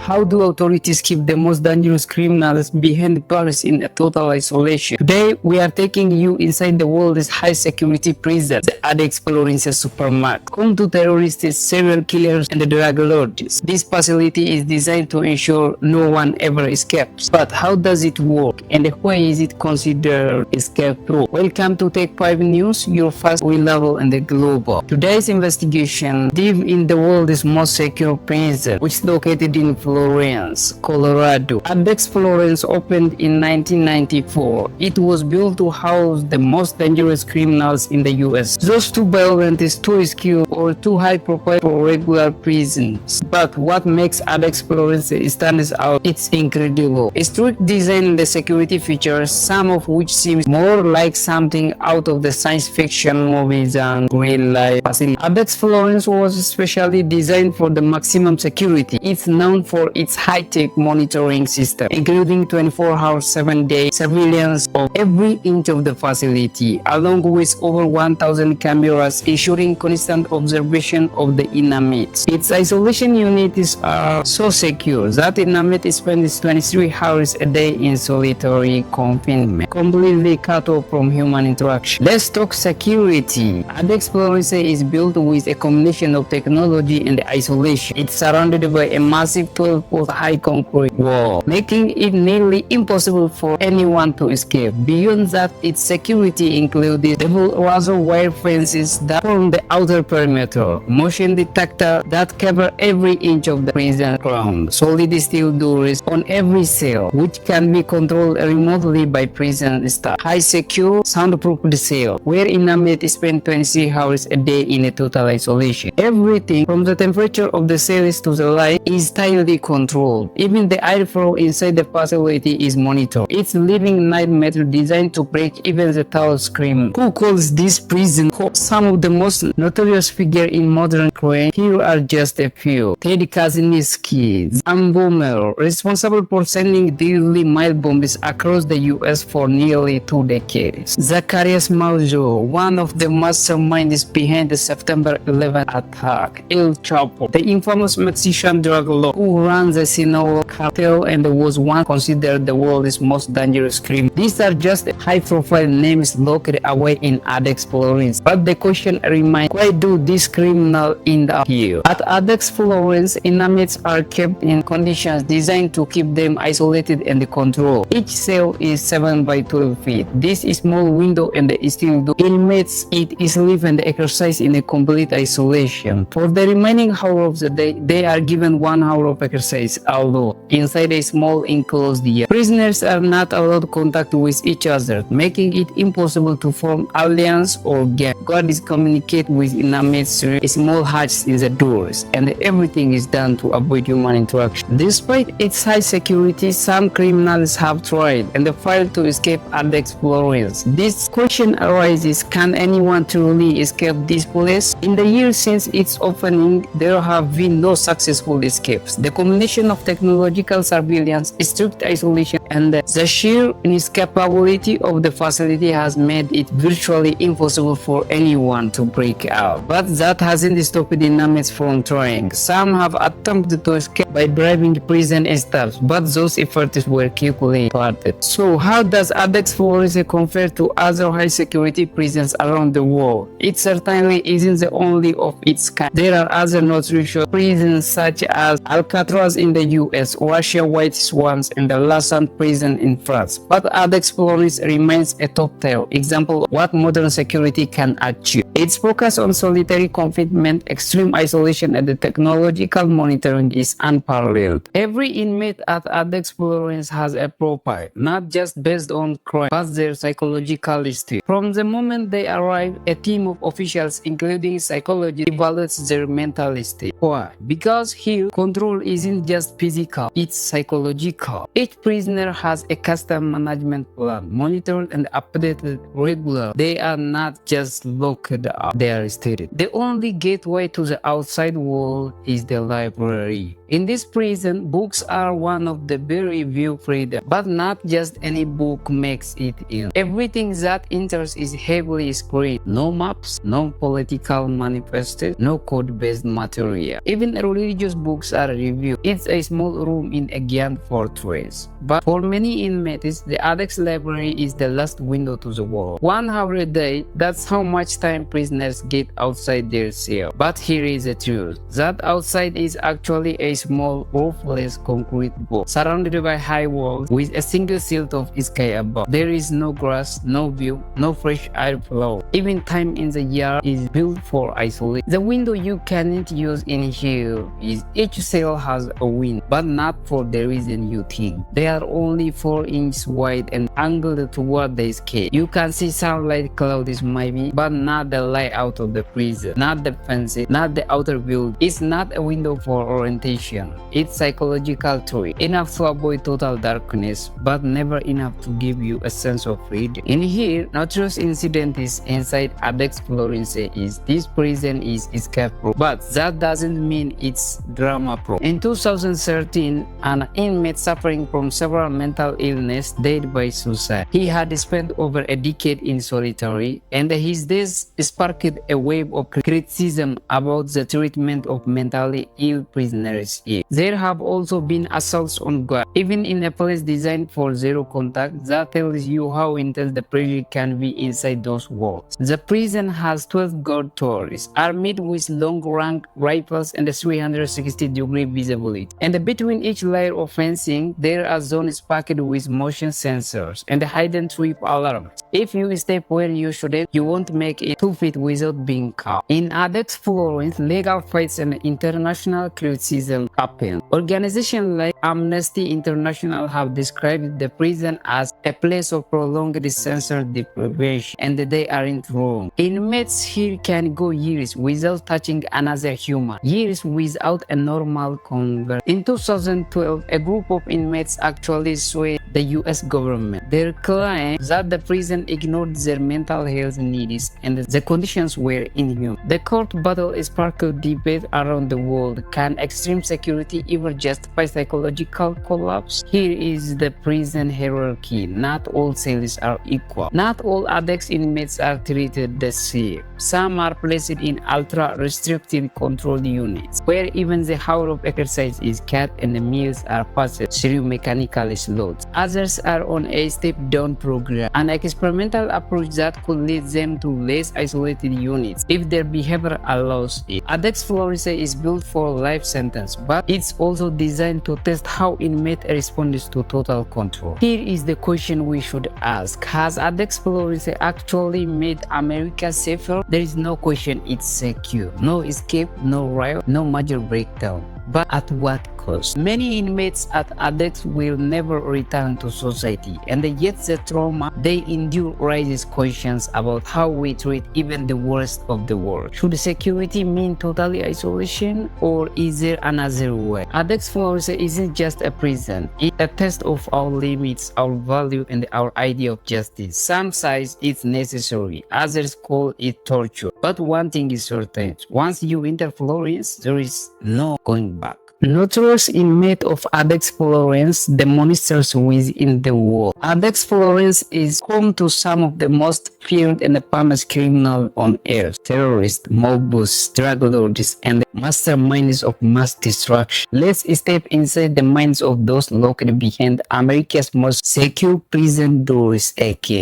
How do authorities keep the most dangerous criminals behind bars in a total isolation? Today, we are taking you inside the world's high-security prison, the ADX Florence Supermax, home to terrorists, serial killers, and drug lords. This facility is designed to ensure no one ever escapes. But how does it work, and why is it considered escape-proof? Welcome to Tech 5 News, your first level in the global. Today's investigation dives in the world's most secure prison, which is located in Florence, Colorado. ADX Florence opened in 1994. It was built to house the most dangerous criminals in the US. Those too violent, too skilled, or too high profile for regular prisons. But what makes ADX Florence stand out? It's incredible. A strict design and the security features, some of which seems more like something out of the science fiction movies than real life facility. ADX Florence was specially designed for the maximum security. It's known for its high-tech monitoring system, including 24 hours, 7-day surveillance of every inch of the facility, along with over 1,000 cameras ensuring constant observation of the inmates. Its isolation units are so secure that inmates spend 23 hours a day in solitary confinement, completely cut off from human interaction. Let's talk security. ADX Florence is built with a combination of technology and isolation. It's surrounded by a massive 12-foot high concrete wall, making it nearly impossible for anyone to escape. Beyond that, its security includes double razor wire fences that form the outer perimeter, motion detector that cover every inch of the prison ground, solid steel doors on every cell, which can be controlled remotely by prison staff, high secure, soundproof cell, where inmates spend 26 hours a day in a total isolation. Everything from the temperature of the cells to the light is tightly controlled. Even the airflow inside the facility is monitored. It's living nightmare designed to break even the tallest scream. Who calls this prison home? Some of the most notorious figures in modern crime. Here are just a few. Ted Kaczynski, Sam Boomer, responsible for sending deadly mild bombs across the US for nearly 2 decades. Zacharias Mauzo, one of the masterminds behind the September 11 attack. El Chapo, the infamous Mexican drug lord who ran the Sinaloa Cartel and was once considered the world's most dangerous criminal. These are just high-profile names locked away in ADX Florence. But the question remains, why do these criminals end up here? At ADX Florence, inmates are kept in conditions designed to keep them isolated and controlled. Each cell is 7 by 12 feet. This small window and the steel door inmates eat, sleep, and exercise in a complete isolation. For the remaining hour of the day, they are given 1 hour of exercise alone inside a small enclosed area. Prisoners are not allowed contact with each other, making it impossible to form alliance or gang. Guards communicate with inmates through small hatches in the doors, and everything is done to avoid human interaction. Despite its high security, some criminals have tried and failed to escape ADX Florence. This question arises, can anyone truly escape this place? In the years since its opening, there have been no successful escapes. The combination of technological surveillance, strict isolation, and the sheer inescapability of the facility has made it virtually impossible for anyone to break out. But that hasn't stopped inmates from trying. Some have attempted to escape by bribing prison staff, but those efforts were quickly thwarted. So how does ADX Florence compare to other high-security prisons around the world? It certainly isn't the only of its kind. There are other notorious prisons such as Alcatraz in the US, Russia White Swans, and the Lausanne prison in France. But ADX Florence remains a top-tier example of what modern security can achieve. Its focus on solitary confinement, extreme isolation, and the technological monitoring is unparalleled. Every inmate at ADX Florence has a profile, not just based on crime, but their psychological history. From the moment they arrive, a team of officials, including psychologists, evaluates their mental state. Why? Because here, control isn't just physical, it's psychological. Each prisoner has a custom management plan, monitored and updated regularly. They are not just locked up, they are stated. The only gateway to the outside world is the library. In this prison, books are one of the very few freedom, but not just any book makes it in. Everything that enters is heavily screened. No maps, no political manifestos, no code-based material. Even religious books are reviewed view. It's a small room in a giant fortress. But for many inmates, the ADX library is the last window to the world. 1 hour a day, that's how much time prisoners get outside their cell. But here is the truth. That outside is actually a small, roofless concrete box, surrounded by high walls with a single silt of sky above. There is no grass, no view, no fresh air flow. Even time in the yard is built for isolation. The window you cannot use in here is each cell has a window, but not for the reason you think. They are only 4 inches wide and angled toward the sky. You can see sunlight clouds maybe, but not the light out of the prison, not the fences, not the outer building. It's not a window for orientation. It's psychological truth. Enough to avoid total darkness, but never enough to give you a sense of freedom. In here, Notorious incident is inside ADX Florence. This prison is escape proof, but that doesn't mean it's drama proof. In 2013, an inmate suffering from several mental illness died by suicide. He had spent over a decade in solitary, and his death sparked a wave of criticism about the treatment of mentally ill prisoners here. There have also been assaults on guards, even in a place designed for zero contact. That tells you how intense the pressure can be inside those walls. The prison has 12 guard turrets, armed with long-range rifles and a 360-degree visibility. And between each layer of fencing, there are zones packed with motion sensors and hidden trip alarms. If you step where you shouldn't, you won't make it 2 feet without being caught. In ADX Florence, legal fights and international criticism happen. Organizations like Amnesty International have described the prison as a place of prolonged sensor deprivation, and they aren't wrong. Inmates here can go years without touching another human, years without a normal conversation. In 2012, a group of inmates actually sued the US government. Their claim that the prison ignored their mental health needs and the conditions were inhuman. The court battle sparked debate around the world. Can extreme security ever justify psychological collapse? Here is the prison hierarchy. Not all cells are equal. Not all ADX inmates are treated the same. Some are placed in ultra-restricted controlled units, where even the hour of exercise is cut and the meals are passed through mechanical slots. Others are on a step-down program, an experimental approach that could lead them to less isolated units if their behavior allows it. ADX Florence is built for life sentence, but it's also designed to test how inmate responds to total control. Here is the question we should ask. Has ADX Florence actually made America safer? There is no question it's secure. No escape, no riot, no major breakdown. But at what cost? Many inmates at ADX will never return to society, and yet the trauma they endure raises questions about how we treat even the worst of the world. Should security mean totally isolation, or is there another way? ADX Florence isn't just a prison. It's a test of our limits, our value, and our idea of justice. Some say it's necessary, others call it torture. But one thing is certain: once you enter Florence, there is no going back. Notorious inmate of ADX Florence, the monsters within the wall. ADX Florence is home to some of the most feared and famous criminals on earth: terrorists, mob boss, drug lords, and masterminds of mass destruction. Let's step inside the minds of those locked behind America's most secure prison doors.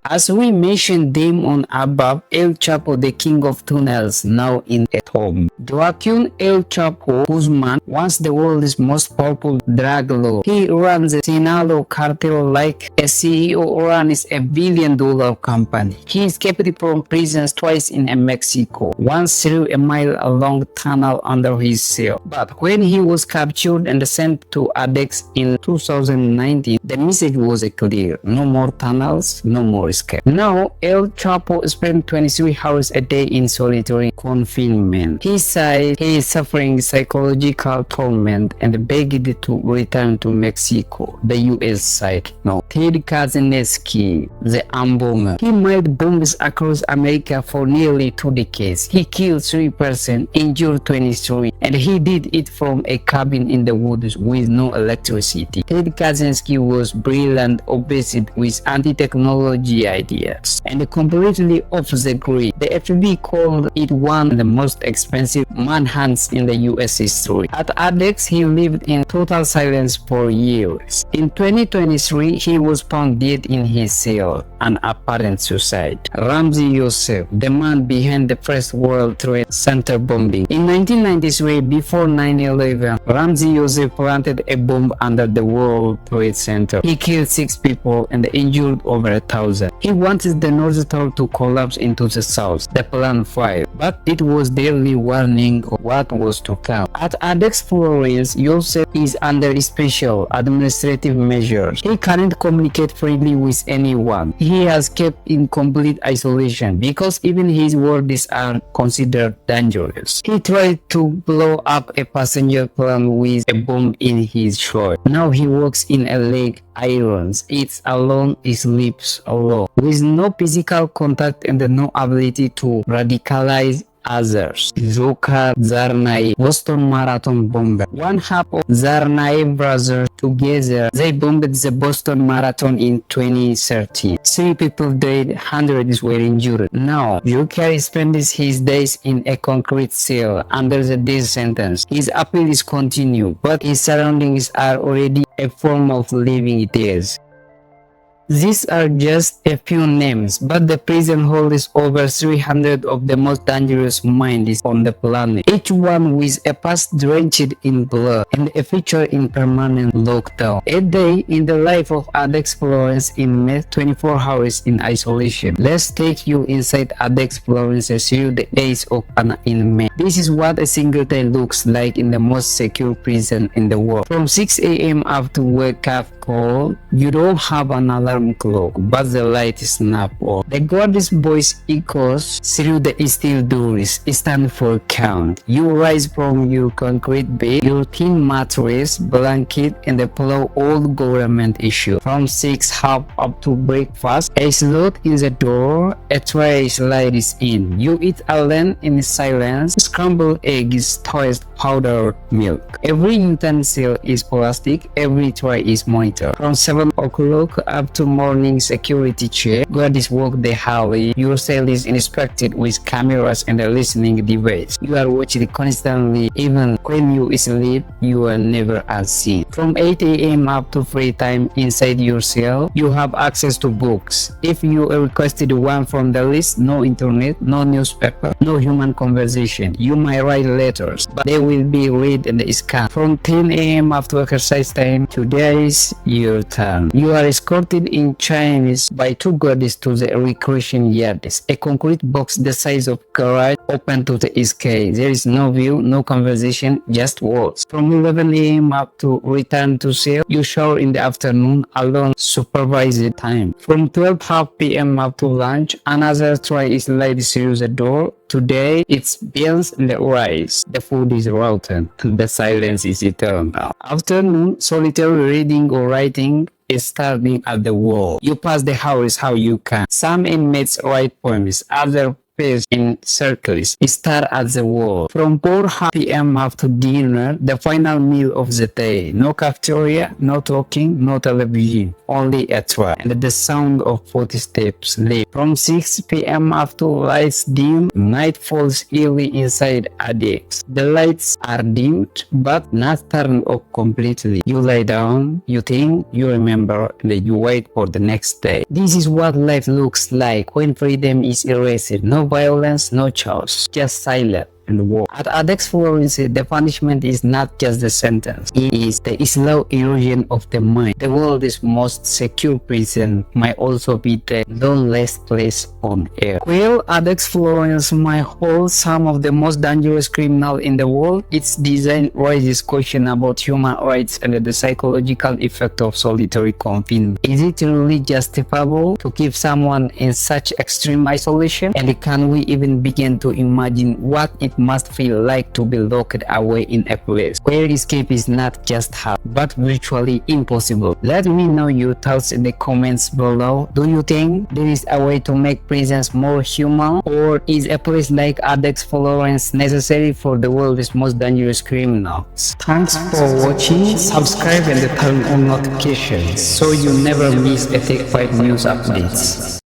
As we mentioned them on above, El Chapo, the king of tunnels, now in at home. Joaquin El Chapo Guzman, once the world's most powerful drug lord. He runs the Sinaloa cartel like a CEO runs a billion-dollar company. He escaped from prisons twice in Mexico, once through a mile-long tunnel under his cell. But when he was captured and sent to ADX in 2019, the message was clear: no more tunnels, no more escape. Now, El Chapo spent 23 hours a day in solitary confinement. He said he is suffering psychological torment and begged to return to Mexico, the US side. No. Ted Kaczynski, the bomber. He made bombs across America for nearly 2 decades. He killed 3 persons, injured 23. history, and he did it from a cabin in the woods with no electricity. Ted Kaczynski was brilliant, obsessed with anti-technology ideas, and completely off the grid. The FBI called it one of the most expensive manhunts in the US history. At ADX, he lived in total silence for years. In 2023, he was found dead in his cell, an apparent suicide. Ramzi Youssef, the man behind the first World Trade Center bombing. In 1993, before 9/11, Ramzi Youssef planted a bomb under the World Trade Center. He killed 6 people and injured over 1,000. He wanted the North Tower to collapse into the south. The plan failed, but it was the early warning of what was to come. At ADX Florence, Youssef is under special administrative measures. He cannot communicate freely with anyone. He has kept in complete isolation because even his words are considered dangerous. He tried to blow up a passenger plane with a bomb in his shirt. Now he works in a lake, irons, eats alone, sleeps alone, with no physical contact and no ability to radicalize others. Dzhokhar Tsarnaev, Boston Marathon bomber. One half of Tsarnaev brothers together, they bombed the Boston Marathon in 2013. 3 people died, hundreds were injured. Now, Dzhokhar spends his days in a concrete cell under the death sentence. His appeal is continued, but his surroundings are already a form of living death. These are just a few names, but the prison holds over 300 of the most dangerous minds on the planet, each one with a past drenched in blood and a future in permanent lockdown. A day in the life of ADX Florence inmate, 24 hours in isolation. Let's take you inside ADX Florence through the days of an inmate. This is what a single day looks like in the most secure prison in the world. From 6 a.m. up to wake up call, you don't have an alarm clock, but the light is not on. The guard's voice echoes through the steel doors. Stand for count. You rise from your concrete bed, your thin mattress, blanket, and the pillow, all government issue. From 6 half up to breakfast, a slot in the door, a tray slides in. You eat alone in silence, scrambled eggs, toast, powdered milk. Every utensil is plastic, every tray is monitored. From 7 o'clock up to morning security check, guards walk the hallway. Your cell is inspected with cameras and a listening device. You are watched constantly. Even when you sleep, you are never unseen. From 8 a.m. up to free time inside your cell, you have access to books. If you requested one from the list, no internet, no newspaper, no human conversation. You might write letters, but they will be read and scanned. From 10 a.m. up to exercise time, today's your turn. You are escorted in chains by 2 guards to the recreation yards, a concrete box the size of garage open to the sky. There is no view, no conversation, just walls. From 11 a.m. up to return to cell, you shower in the afternoon alone, supervised time. From 12 p.m. up to lunch, another tray is laid through the door. Today, it's beans and rice. The food is rotten. The silence is eternal. Afternoon, solitary reading or writing is starting at the wall. You pass the hours how you can. Some inmates write poems, others pace in circles, stare at the wall. From 4 p.m. after dinner, the final meal of the day. No cafeteria, no talking, no television, only a tray and the sound of footsteps leave. From 6 p.m. after lights dim, night falls early inside ADX. The lights are dimmed, but not turned off completely. You lie down, you think, you remember, and you wait for the next day. This is what life looks like when freedom is erased. No violence, no choice, just silence and war. At ADX Florence, the punishment is not just the sentence. It is the slow erosion of the mind. The world's most secure prison might also be the loneliest place on earth. Well, ADX Florence might hold some of the most dangerous criminals in the world. Its design raises questions about human rights and the psychological effect of solitary confinement. Is it really justifiable to keep someone in such extreme isolation? And can we even begin to imagine what it it must feel like to be locked away in a place where escape is not just hard, but virtually impossible. Let me know your thoughts in the comments below. Do you think there is a way to make prisons more human, or is a place like ADX Florence necessary for the world's most dangerous criminals? Thanks for watching. Subscribe and turn on notifications so you never miss a Tech 5 news updates.